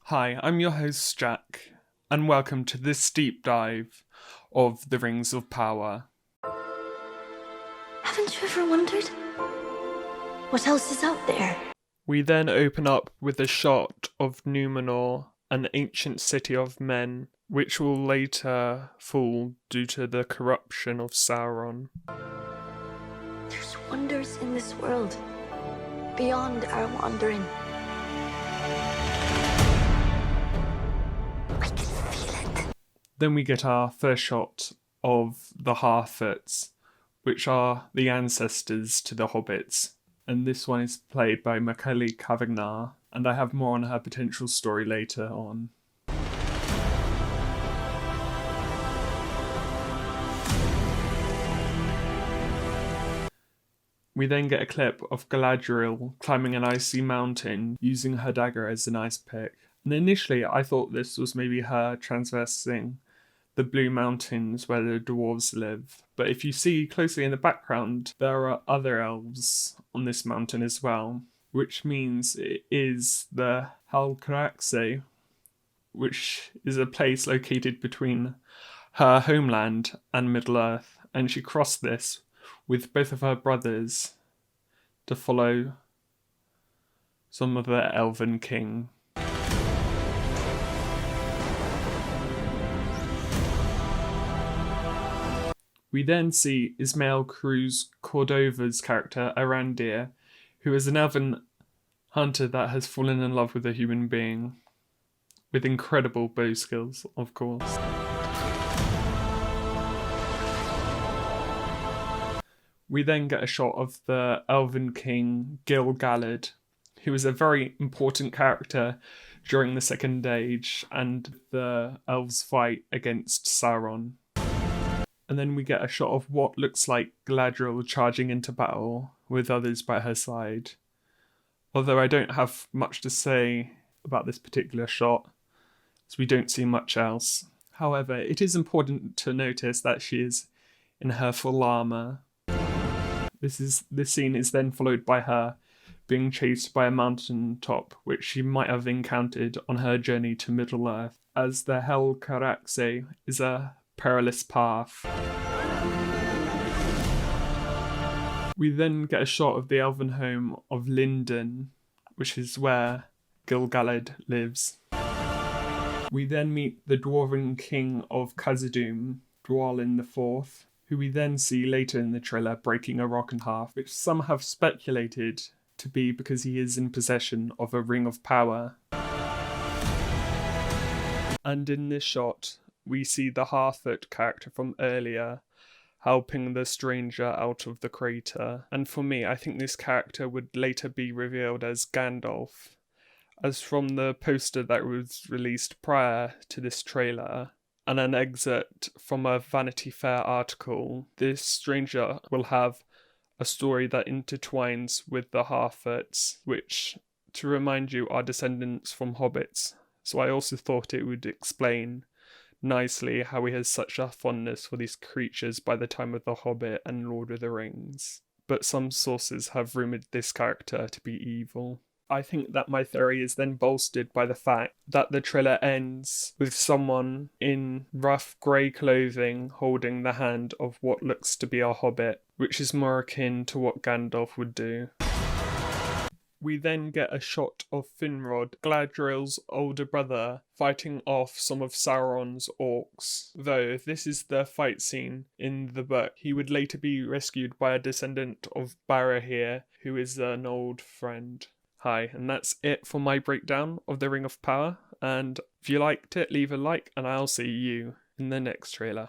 Hi, I'm your host Jack, and welcome to this deep dive of the Rings of Power. Haven't you ever wondered what else is out there? We then open up with a shot of Numenor, an ancient city of men, which will later fall due to the corruption of Sauron. There's wonders in this world beyond our wandering. I can feel it. Then we get our first shot of the Harfoots, which are the ancestors to the hobbits. And this one is played by Macaulay Cavagnar, and I have more on her potential story later on. We then get a clip of Galadriel climbing an icy mountain using her dagger as an ice pick. And initially I thought this was maybe her traversing the Blue Mountains where the dwarves live. But if you see closely in the background, there are other elves on this mountain as well, which means it is the Helcaraxe, which is a place located between her homeland and Middle-earth, and she crossed this with both of her brothers to follow some of the Elven King. We then see Ismael Cruz Cordova's character, Arandir, who is an elven hunter that has fallen in love with a human being, with incredible bow skills, of course. We then get a shot of the Elven King Gil-galad, who is a very important character during the Second Age and the elves' fight against Sauron. And then we get a shot of what looks like Galadriel charging into battle with others by her side. Although I don't have much to say about this particular shot, as we don't see much else. However, it is important to notice that she is in her full armour. This scene is then followed by her being chased by a mountain top, which she might have encountered on her journey to Middle-earth, as the Helcaraxe is a perilous path. We then get a shot of the elven home of Lindon, which is where Gil-galad lives. We then meet the dwarven king of Khazad-dûm, Dwalin IV, who we then see later in the trailer breaking a rock in half, which some have speculated to be because he is in possession of a ring of power. And in this shot, we see the Harfoot character from earlier helping the stranger out of the crater. And for me, I think this character would later be revealed as Gandalf, as from the poster that was released prior to this trailer and an excerpt from a Vanity Fair article, this stranger will have a story that intertwines with the Harfoots, which, to remind you, are descendants from hobbits. So I also thought it would explain nicely how he has such a fondness for these creatures by the time of The Hobbit and Lord of the Rings. But some sources have rumoured this character to be evil. I think that my theory is then bolstered by the fact that the trailer ends with someone in rough grey clothing holding the hand of what looks to be a hobbit, which is more akin to what Gandalf would do. We then get a shot of Finrod, Galadriel's older brother, fighting off some of Sauron's orcs. Though this is the fight scene in the book, he would later be rescued by a descendant of Barahir, who is an old friend. Hi, and that's it for my breakdown of the Ring of Power. And if you liked it, leave a like, and I'll see you in the next trailer.